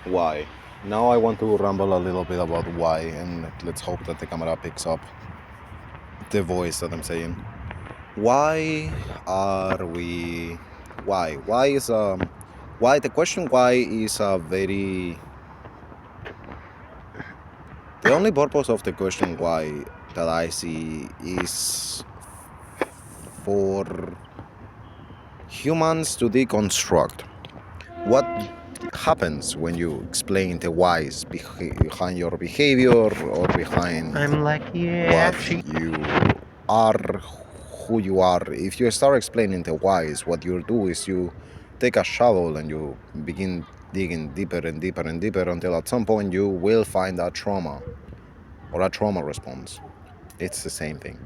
Why? Now I want to ramble a little bit about why, and let's hope that the camera picks up the voice that I'm saying. Why are we? Why? Why is Why the question why is a very. The only purpose of the question why that I see is for humans to deconstruct what happens when you explain the whys behind your behavior or behind I'm like, yeah, what you are, who you are. If you start explaining the whys, what you do is you take a shovel and you begin digging deeper and deeper and deeper until at some point you will find a trauma or a trauma response. It's the same thing.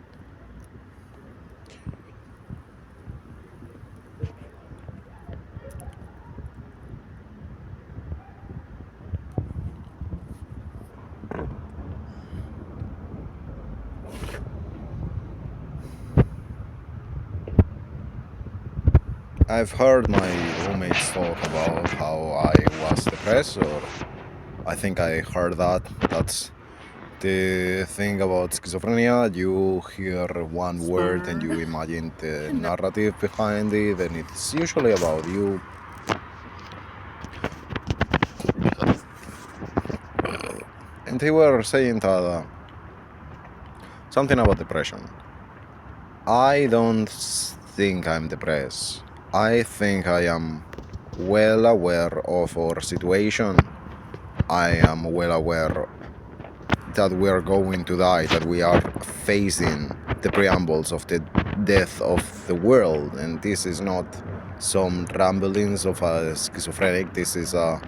I've heard my roommates talk about how I was depressed, or I think I heard that. That's the thing about schizophrenia. You hear one word and you imagine the narrative behind it, and it's usually about you. And they were saying that something about depression. I don't think I'm depressed. I think I am well aware of our situation. I am well aware that we are going to die, that we are facing the preambles of the death of the world. And this is not some ramblings of a schizophrenic, this is a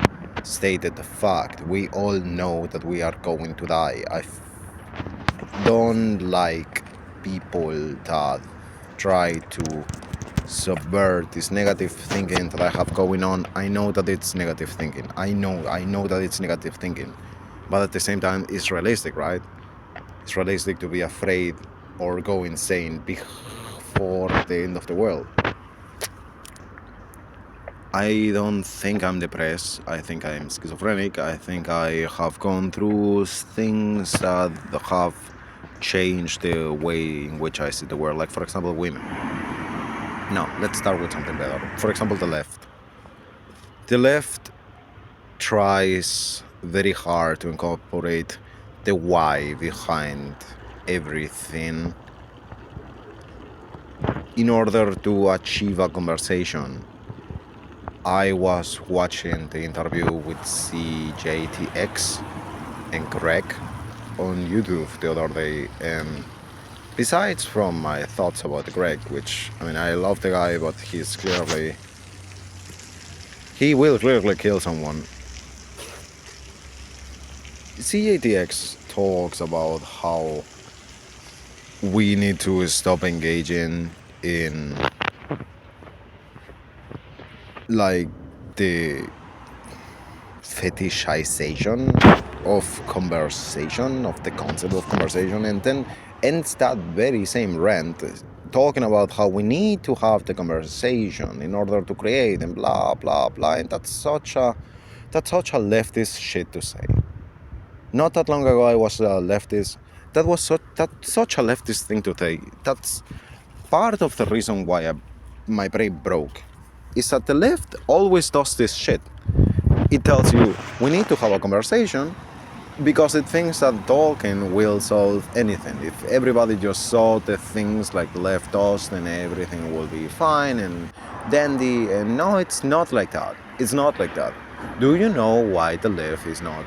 stated fact. We all know that we are going to die. Don't like people that try to subvert this negative thinking that I have going on. I know that it's negative thinking. I know that it's negative thinking. But at the same time, it's realistic, right? It's realistic to be afraid or go insane before the end of the world. I don't think I'm depressed. I think I'm schizophrenic. I think I have gone through things that have changed the way in which I see the world. Like, for example, women. No, let's start with something better. For example, the left. The left tries very hard to incorporate the why behind everything in order to achieve a conversation. I was watching the interview with CJTX and Greg on YouTube the other day, and besides from my thoughts about Greg, which, I mean, I love the guy, but he will clearly kill someone. CJTX talks about how we need to stop engaging in like the fetishization of conversation, of the concept of conversation, and then ends that very same rant talking about how we need to have the conversation in order to create and blah blah blah. And that's such a leftist shit to say. Not that long ago I was a leftist. That's such a leftist thing to say. That's part of the reason why my brain broke. Is that the left always does this shit. It tells you we need to have a conversation because it thinks that talking will solve anything. If everybody just saw the things like the left does, then everything will be fine and dandy. And no, it's not like that. It's not like that. Do you know why the left is not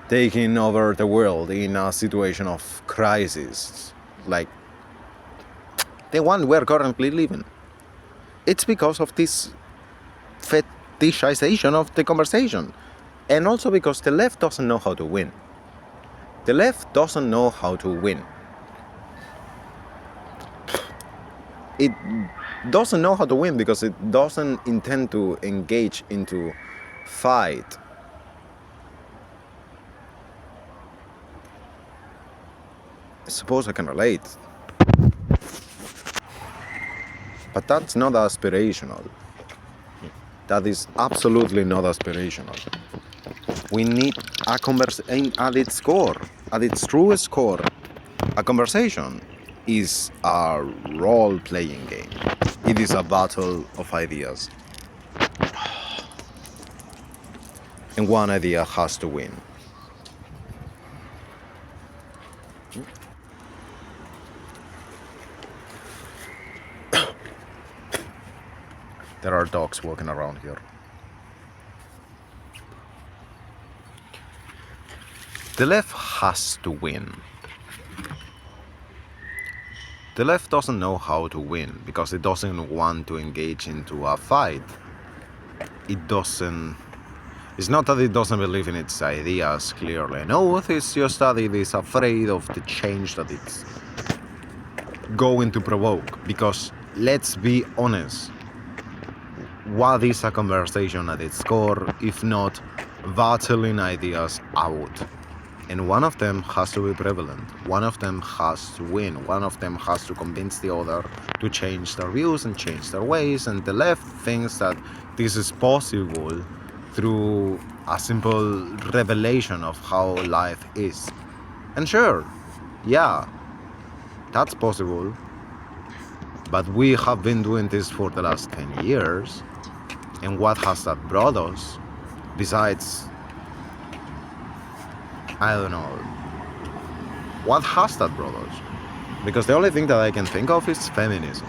taking over the world in a situation of crisis like the one we're currently living? It's because of this fetishization of the conversation. And also because the left doesn't know how to win. The left doesn't know how to win. It doesn't know how to win because it doesn't intend to engage into fight. I suppose I can relate. But that's not aspirational. That is absolutely not aspirational. We need a conversation at its core, at its truest core. A conversation is a role playing game, it is a battle of ideas, and one idea has to win. There are dogs walking around here. The left has to win. The left doesn't know how to win because it doesn't want to engage into a fight. It's not that it doesn't believe in its ideas clearly. No, it's just that it is afraid of the change that it's going to provoke. Because let's be honest, what is a conversation at its core if not battling ideas out? And one of them has to be prevalent. One of them has to win. One of them has to convince the other to change their views and change their ways. And the left thinks that this is possible through a simple revelation of how life is. And sure, yeah, that's possible. But we have been doing this for the last 10 years. And what has that brought us? Besides, I don't know. What has that brought us? Because the only thing that I can think of is feminism.